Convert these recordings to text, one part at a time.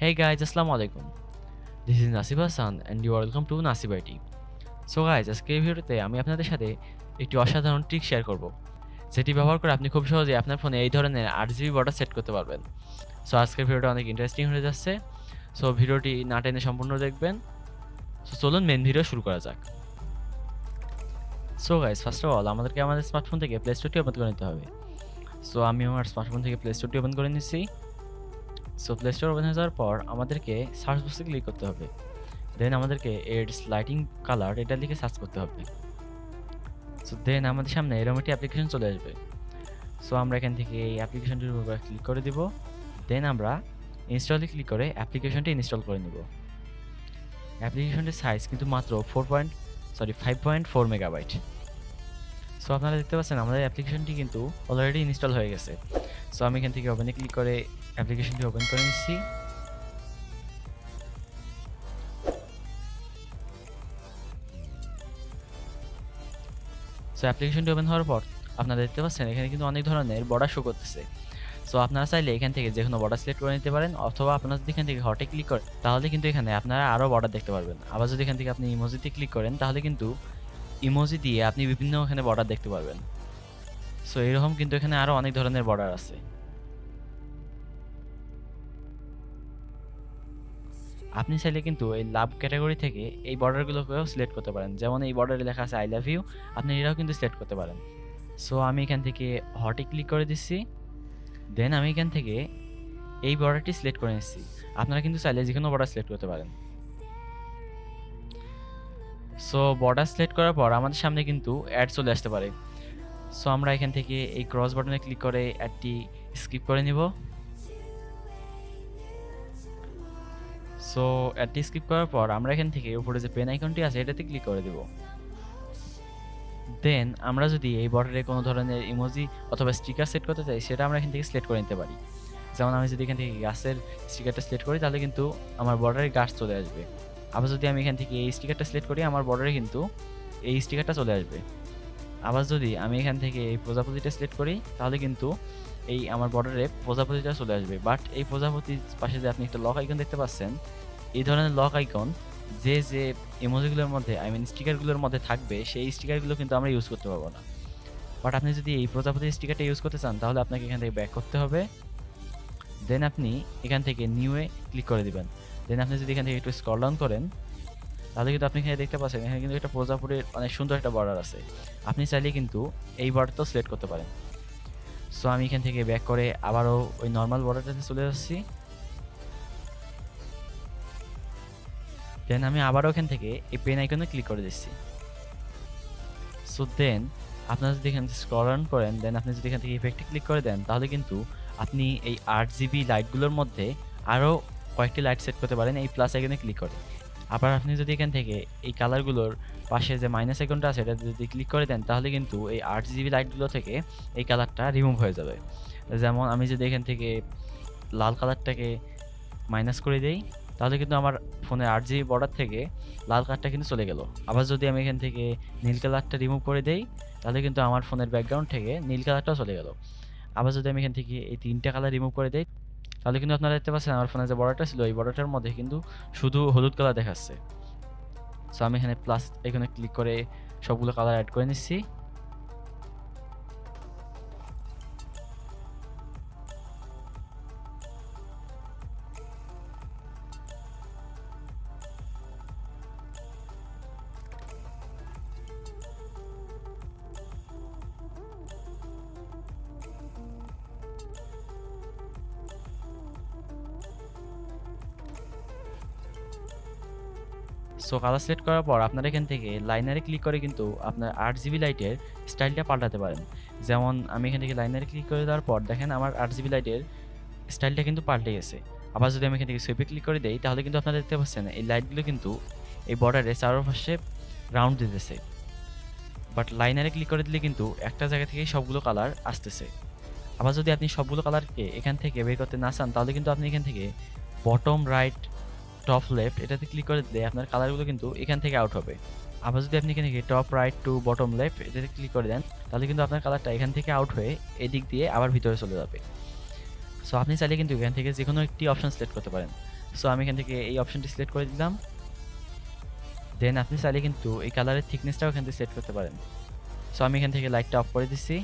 Hey guys, Assalamu alaikum. This is Nasib and you are welcome to Nasib IT. So guys, আজকের ভিডিওতে আমি আপনাদের সাথে একটি অসাধারণ ট্রিক শেয়ার করব, যেটি ব্যবহার করে আপনি খুব সহজেই আপনার ফোনে এই ধরনের RGB বর্ডার সেট করতে পারবেন। সো আজকের ভিডিওটা অনেক ইন্টারেস্টিং হয়ে যাচ্ছে। সো ভিডিওটি না টেনে সম্পূর্ণ দেখবেন। সো চলুন মেন ভিডিও শুরু করা যাক। So guys, first of all আমাদেরকে আমাদের স্মার্টফোন থেকে প্লে স্টোরটি ওপেন করে নিতে হবে। সো আমি আমার স্মার্টফোন থেকে প্লে স্টোরটি ওপেন করে নিচ্ছি। সো প্লে স্টোর ওপেন হয়ে যাওয়ার পর আমাদেরকে সার্চ বক্সে ক্লিক করতে হবে। দেন আমাদেরকে এডস লাইটিং কালার এটা লিখে সার্চ করতে হবে। সো দেন আমাদের সামনে এরকম একটি অ্যাপ্লিকেশন চলে আসবে। সো আমরা এখান থেকে এই অ্যাপ্লিকেশনটির উপর ক্লিক করে দিব। দেন আমরা ইনস্টলে ক্লিক করে অ্যাপ্লিকেশনটি ইনস্টল করে নিব। অ্যাপ্লিকেশনটির সাইজ কিন্তু মাত্র 5.4 মেগাবাইট। সো আপনারা দেখতে পাচ্ছেন আমাদের অ্যাপ্লিকেশনটি কিন্তু অলরেডি ইনস্টল হয়ে গেছে। সো আমি এখান থেকে ওপেনে ক্লিক করে অ্যাপ্লিকেশনটি ওপেন করে নিচ্ছি। সো অ্যাপ্লিকেশনটি ওপেন হওয়ার পর আপনারা দেখতে পাচ্ছেন এখানে কিন্তু অনেক ধরনের বর্ডার শো করতেছে। সো আপনারা চাইলে এখান থেকে যে কোনো বর্ডার সিলেক্ট করে নিতে পারেন, অথবা আপনারা যদি এখান থেকে হটে ক্লিক করেন তাহলে কিন্তু এখানে আপনারা আরও বর্ডার দেখতে পারবেন। আবার যদি এখান থেকে আপনি ইমোজিতে ক্লিক করেন তাহলে কিন্তু ইমোজি দিয়ে আপনি বিভিন্ন এখানে বর্ডার দেখতে পারবেন। সো এরকম কিন্তু এখানে আরও অনেক ধরনের বর্ডার আছে। আপনি চাইলে কিন্তু এই লাভ ক্যাটাগরি থেকে এই বর্ডারগুলোকেও সিলেক্ট করতে পারেন। যেমন এই বর্ডারে লেখা আছে আই লাভ ইউ, আপনি এটাও কিন্তু সিলেক্ট করতে পারেন। সো আমি এখান থেকে হটে ক্লিক করে দিচ্ছি। দেন আমি এখান থেকে এই বর্ডারটি সিলেক্ট করে নিচ্ছি। আপনারা কিন্তু চাইলে যে কোনো বর্ডার সিলেক্ট করতে পারেন। সো বর্ডার সিলেক্ট করার পর আমাদের সামনে কিন্তু অ্যাড চলে আসতে পারে। সো আমরা এখান থেকে এই ক্রস বাটনে ক্লিক করে অ্যাডটি স্কিপ করে নিব। সো অ্যাডটি স্কিপ করার পর আমরা এখান থেকে উপরে যে পেন আইকনটি আছে এটাতে ক্লিক করে দেব। দেন আমরা যদি এই বর্ডারে কোনো ধরনের ইমোজি অথবা স্টিকার সেট করতে চাই সেটা আমরা এখান থেকে সিলেক্ট করে নিতে পারি। যেমন আমি যদি এখান থেকে গাছের স্টিকারটা সিলেক্ট করি তাহলে কিন্তু আমার বর্ডারে গাছ চলে আসবে। আবার যদি আমি এখান থেকে এই স্টিকারটা সিলেক্ট করি আমার বর্ডারে কিন্তু এই স্টিকারটা চলে আসবে। আবার যদি আমি এখান থেকে এই প্রজাপতিটা সিলেক্ট করি তাহলে কিন্তু এই আমার বর্ডারে প্রজাপতিটা চলে আসবে। বাট এই প্রজাপতির পাশে যে আপনি একটা লক আইকন দেখতে পাচ্ছেন, এই ধরনের লক আইকন যে ইমোজিগুলোর মধ্যে স্টিকারগুলোর মধ্যে থাকবে সেই স্টিকারগুলো কিন্তু আমরা ইউজ করতে পারবো না। বাট আপনি যদি এই প্রজাপতির স্টিকারটা ইউজ করতে চান তাহলে আপনাকে এখান থেকে ব্যাক করতে হবে। দেন আপনি এখান থেকে নিউয়ে ক্লিক করে দিবেন। দেন আপনি যদি এখান থেকে একটু স্ক্রল ডাউন করেন তাহলে কিন্তু আপনি এখানে দেখতে পাচ্ছেন এখানে কিন্তু একটা প্রজাপতির অনেক সুন্দর একটা বর্ডার আছে। আপনি চাইলে কিন্তু এই বর্ডারটাও সিলেক্ট করতে পারেন। সো আমি এখান থেকে ব্যাক করে আবারও ওই নর্মাল বর্ডারটাতে চলে যাচ্ছি। দেন আমি আবারও এখান থেকে এই পেন আইকনে ক্লিক করে দিচ্ছি। সো দেন আপনারা যদি এখান থেকে স্ক্রল ডাউন করেন, দেন আপনি যদি এখান থেকে ইফেক্টে ক্লিক করে দেন তাহলে কিন্তু আপনি এই RGB লাইটগুলোর মধ্যে আরও কয়েকটি লাইট সেট করতে পারেন এই প্লাস আইকনে ক্লিক করে। আবার আপনি যদি এখান থেকে এই কালারগুলোর পাশে যে মাইনাস আইকনটা আছে এটা যদি ক্লিক করে দেন তাহলে কিন্তু এই RGB লাইটগুলো থেকে এই কালারটা রিমুভ হয়ে যাবে। যেমন আমি যদি এখান থেকে লাল কালারটাকে মাইনাস করে দেই তাহলে কিন্তু আমার ফোনের RGB বর্ডার থেকে লাল কালারটা কিন্তু চলে গেল। আবার যদি আমি এখান থেকে নীল কালারটা রিমুভ করে দেই তাহলে কিন্তু আমার ফোনের ব্যাকগ্রাউন্ড থেকে নীল কালারটাও চলে গেল। আবার যদি আমি এখান থেকে এই তিনটা কালার রিমুভ করে দেই তাহলে কিন্তু আপনারা দেখতে পাচ্ছেন আমার ফোনে যে বর্ডারটা ছিল এই বর্ডারটার মধ্যে কিন্তু শুধু হলুদ কালার দেখাচ্ছে। সো আমি এখানে প্লাস এখানে ক্লিক করে সবগুলো কালার অ্যাড করে নিচ্ছি। সো কালার সিলেক্ট করার পর আপনারা এখান থেকে লাইনারে ক্লিক করে কিন্তু আপনার RGB লাইটের স্টাইলটা পাল্টাতে পারেন। যেমন আমি এখান থেকে লাইনারে ক্লিক করে দেওয়ার পর দেখেন আমার RGB লাইটের স্টাইলটা কিন্তু পাল্টে গেছে। আবার যদি আমি এখান থেকে সুইপে ক্লিক করে দেই তাহলে কিন্তু আপনারা দেখতে পাচ্ছেন এই লাইটগুলো কিন্তু এই বর্ডারে চারপাশে রাউন্ড দিতেছে। বাট লাইনারে ক্লিক করে দিলে কিন্তু একটা জায়গা থেকেই সবগুলো কালার আসতেছে। আবার যদি আপনি সবগুলো কালারকে এখান থেকে বের করতে না চান তাহলে কিন্তু আপনি এখান থেকে বটম রাইট টপ লেফট এটাতে ক্লিক করে দিলে আপনার কালারগুলো কিন্তু এখান থেকে আউট হবে। আবার যদি আপনি এখানে top right to bottom left এটাতে ক্লিক করে দেন তাহলে কিন্তু আপনার কালারটা এখান থেকে আউট হয়ে এদিক দিয়ে আবার ভিতরে চলে যাবে। সো আপনি চাইলে কিন্তু এখান থেকে যে কোনো একটি অপশন সিলেক্ট করতে পারেন। সো আমি এখান থেকে এই অপশনটি সিলেক্ট করে দিলাম। দেন আপনি চাইলে কিন্তু এই কালারের থিকনেসটাও এখান থেকে সেট করতে পারেন। সো আমি এখান থেকে লাইটটা অফ করে দিচ্ছি।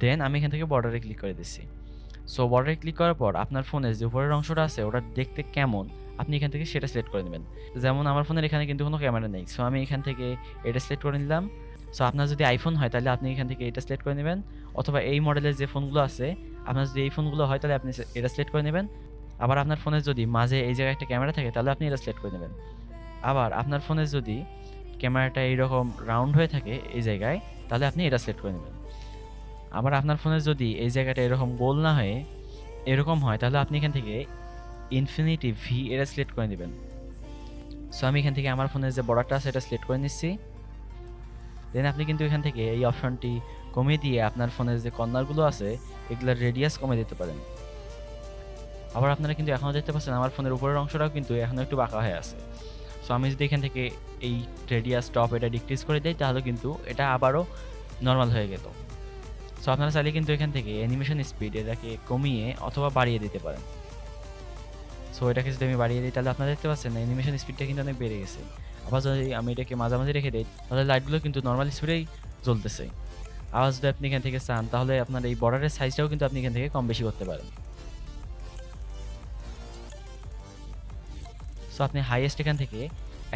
দেন আমি এখান থেকে বর্ডারে ক্লিক করে দিচ্ছি। সো বর্ডারে ক্লিক করার পর আপনার ফোনের যে উপরের অংশটা আছে ওটা দেখতে কেমন আপনি এখান থেকে সেটা সিলেক্ট করে নেবেন। যেমন আমার ফোনের এখানে কিন্তু কোনো ক্যামেরা নেই, সো আমি এখান থেকে এটা সিলেক্ট করে নিলাম। সো আপনার যদি আইফোন হয় তাহলে আপনি এখান থেকে এটা সিলেক্ট করে নেবেন, অথবা এই মডেলের যে ফোনগুলো আছে আপনার যদি এই ফোনগুলো হয় তাহলে আপনি এটা সিলেক্ট করে নেবেন। আবার আপনার ফোনের যদি মাঝে এই জায়গায় একটা ক্যামেরা থাকে তাহলে আপনি এটা সিলেক্ট করে নেবেন। আবার আপনার ফোনের যদি ক্যামেরাটা এইরকম রাউন্ড হয়ে থাকে এই জায়গায় তাহলে আপনি এটা সিলেক্ট করে নেবেন। আবার আপনার ফোনের যদি এই জায়গাটা এরকম গোল না হয়ে এরকম হয় তাহলে আপনি এখান থেকে ইনফিনিটি ভি এটা সিলেক্ট করে নেবেন। সো আমি এখান থেকে আমার ফোনের যে বর্ডারটা আছে এটা সিলেক্ট করে নিচ্ছি। দেন আপনি কিন্তু এখান থেকে এই অপশনটি কমিয়ে দিয়ে আপনার ফোনের যে কর্নারগুলো আছে এগুলোর রেডিয়াস কমিয়ে দিতে পারেন। আবার আপনারা কিন্তু এখনও দেখতে পাচ্ছেন আমার ফোনের উপরের অংশটাও কিন্তু এখনও একটু বাঁকা হয়ে আছে। সো আমি যদি এখান থেকে এই রেডিয়াস টপ এটা ডিক্রিজ করে দিই তাহলে কিন্তু এটা আবারও নর্মাল হয়ে গেল। সো আপনারা চাইলে কিন্তু এখান থেকে অ্যানিমেশন স্পিড এটাকে কমিয়ে অথবা বাড়িয়ে দিতে পারেন। সো এটাকে যদি আমি বাড়িয়ে দিই তাহলে আপনারা দেখতে পাচ্ছেন অ্যানিমেশন স্পিডটা কিন্তু অনেক বেড়ে গেছে। আবার যদি আমি এটাকে মাঝামাঝি রেখে দিই তাহলে লাইটগুলো কিন্তু নর্মাল স্পিডেই জ্বলতেছে। আবার যদি আপনি এখান থেকে চান তাহলে আপনার এই বর্ডারের সাইজটাও কিন্তু আপনি এখান থেকে কম বেশি করতে পারেন। সো আপনি হাইয়েস্ট এখান থেকে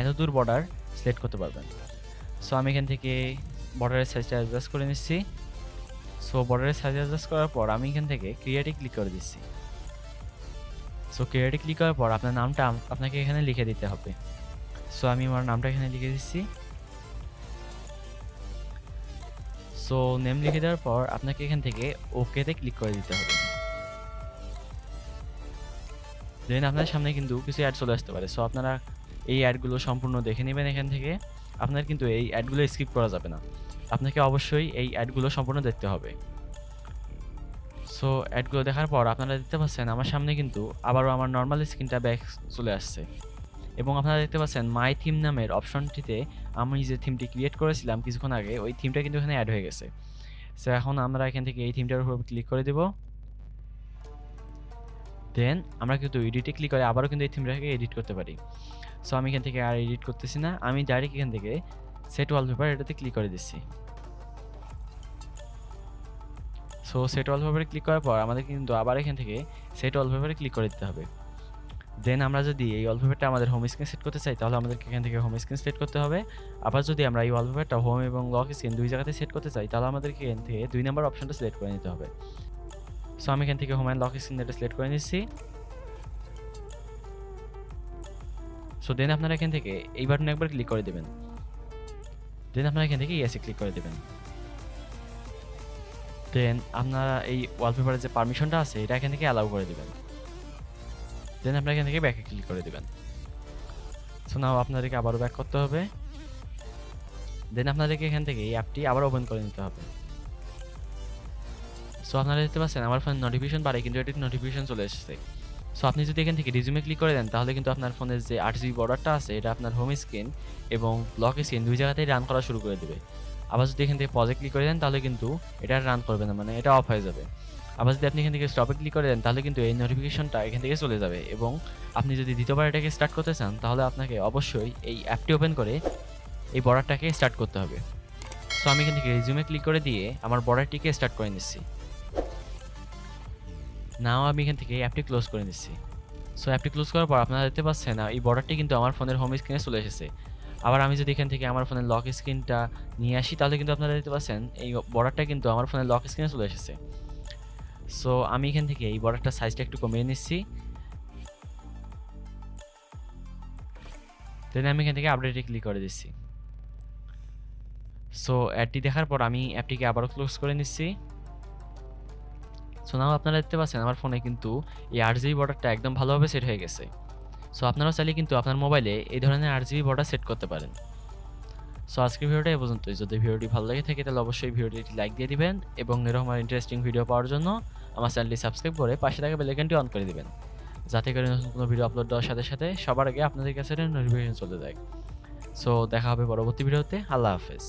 এত দূর বর্ডার সিলেক্ট করতে পারবেন। সো আমি এখান থেকে বর্ডারের সাইজটা অ্যাডজাস্ট করে নিচ্ছি। সো বর্ডারের সাইজ অ্যাডজাস্ট করার পর আমি এখান থেকে ক্রিয়েটে ক্লিক করে দিচ্ছি। সো ক্রিয়েটে ক্লিক করার পর আপনার নামটা আপনাকে এখানে লিখে দিতে হবে। সো আমি আমার নামটা এখানে লিখে দিচ্ছি। সো নেম লিখে দেওয়ার পর আপনাকে এখান থেকে ওকেতে ক্লিক করে দিতে হবে। দেন আপনার সামনে কিন্তু কিছু অ্যাড চলে আসতে পারে। সো আপনারা এই অ্যাডগুলো সম্পূর্ণ দেখে নেবেন এখান থেকে। আপনার কিন্তু এই অ্যাডগুলো স্কিপ করা যাবে না, আপনাকে অবশ্যই এই অ্যাডগুলো সম্পূর্ণ দেখতে হবে। সো অ্যাডগুলো দেখার পর আপনারা দেখতে পাচ্ছেন আমার সামনে কিন্তু আবারও আমার নর্মাল স্ক্রিনটা ব্যাক চলে আসছে, এবং আপনারা দেখতে পাচ্ছেন মাই থিম নামের অপশনটিতে আমি যে থিমটি ক্রিয়েট করেছিলাম কিছুক্ষণ আগে ওই থিমটা কিন্তু এখানে অ্যাড হয়ে গেছে। সো এখন আমরা এখান থেকে এই থিমটার উপর ক্লিক করে দেব। দেন আমরা কিন্তু এডিটে ক্লিক করে আবারও কিন্তু এই থিমটাকে এডিট করতে পারি। সো আমি এখান থেকে আর এডিট করতেছি না, আমি ডাইরেক্ট এখান থেকে সেট ওয়ালপেপার এটাতে ক্লিক করে দিচ্ছি। সো সেট ওয়ালপেপারে ক্লিক করার পর আমাদের কিন্তু আবার এখান থেকে সেট ওয়ালপেপারে ক্লিক করে দিতে হবে। দেন আমরা যদি এই ওয়ালপেপারটা আমাদের হোম স্ক্রিন সেট করতে চাই তাহলে আমাদেরকে এখান থেকে হোম স্ক্রিন সেট করতে হবে। আবার যদি আমরা এই ওয়ালপেপারটা হোম এবং লক স্ক্রিন দুই জায়গাতে সেট করতে চাই তাহলে আমাদেরকে এখান থেকে 2 নম্বর অপশনটা সিলেক্ট করে নিতে হবে। সো আমি এখান থেকে হোম অ্যান্ড লক স্ক্রিন এটা সিলেক্ট করে নিচ্ছি। সো দেন আপনারা এখান থেকে এই বাটনে একবার ক্লিক করে দেবেন। দেন আপনারা এখান থেকে ইয়েসে ক্লিক করে দেবেন। দেন আপনারা এই ওয়ালপেপারের যে পারমিশনটা আছে এটা এখান থেকে অ্যালাউ করে দেবেন। দেন আপনারা এখান থেকে ব্যাকে ক্লিক করে দেবেন। সো নাও আপনাদেরকে আবারও ব্যাক করতে হবে। দেন আপনাদেরকে এখান থেকে এই অ্যাপটি আবার ওপেন করে নিতে হবে। সো আপনারা দেখতে পাচ্ছেন আমার ফোনে নোটিফিকেশন বাড়ে কিন্তু এটির নোটিফিকেশন চলে এসেছে। সো আপনি যদি এখান থেকে রিজুমে ক্লিক করে দেন তাহলে কিন্তু আপনার ফোনের যে RGB বর্ডারটা আছে এটা আপনার হোম স্ক্রিন এবং লক স্ক্রিন দুই জায়গাতেই রান করা শুরু করে দেবে। আবার যদি এখান থেকে পজে ক্লিক করে দেন তাহলে কিন্তু এটা রান করবে না, মানে এটা অফ হয়ে যাবে। আবার যদি আপনি এখান থেকে স্টপে ক্লিক করে দেন তাহলে কিন্তু এই নোটিফিকেশনটা এখান থেকে চলে যাবে, এবং আপনি যদি দ্বিতীয়বার এটাকে স্টার্ট করতে চান তাহলে আপনাকে অবশ্যই এই অ্যাপটি ওপেন করে এই বর্ডারটাকে স্টার্ট করতে হবে। সো আমি এখান থেকে রিজুমে ক্লিক করে দিয়ে আমার বর্ডারটিকে স্টার্ট করে নিচ্ছি। নাও আমি এখান থেকে এই অ্যাপটি ক্লোজ করে নিচ্ছি। সো অ্যাপটি ক্লোজ করার পর আপনারা দেখতে পাচ্ছেন এই বর্ডারটি কিন্তু আমার ফোনের হোম স্ক্রিনে চলে এসেছে। আবার আমি যদি এখান থেকে আমার ফোনের লক স্ক্রিনটা নিয়ে আসি তাহলে কিন্তু আপনারা দেখতে পাচ্ছেন এই বর্ডারটা কিন্তু আমার ফোনের লক স্ক্রিনে চলে এসেছে। সো আমি এখান থেকে এই বর্ডারটার সাইজটা একটু কমিয়ে নিচ্ছি। দেন আমি এখান থেকে আপডেটে ক্লিক করে দিচ্ছি। সো অ্যাডটি দেখার পর আমি অ্যাপটিকে আবারও ক্লোজ করে নিচ্ছি। সো নাও আপনারা দেখতে পাচ্ছেন আমার ফোনে কিন্তু এই RGB বর্ডারটা একদম ভালোভাবে সেট হয়ে গেছে। সো আপনারাও চাইলে কিন্তু আপনার মোবাইলে এই ধরনের RGB বর্ডার সেট করতে পারেন। সো আজকের ভিডিওটা এই পর্যন্তই। যদি ভিডিওটি ভালো লাগে থাকে তাহলে অবশ্যই ভিডিওটি লাইক দিয়ে দিবেন, এবং এরকম ইন্টারেস্টিং ভিডিও পাওয়ার জন্য আমার চ্যানেলটি সাবস্ক্রাইব করে পাশে থাকা বেল আইকনটি অন করে দিবেন, যাতে করে নতুন কোনো ভিডিও আপলোড দেওয়ার সাথে সাথে সবার আগে আপনাদের কাছে নোটিফিকেশন চলে যায়। সো দেখা হবে পরবর্তী ভিডিওতে। আল্লাহ হাফেজ।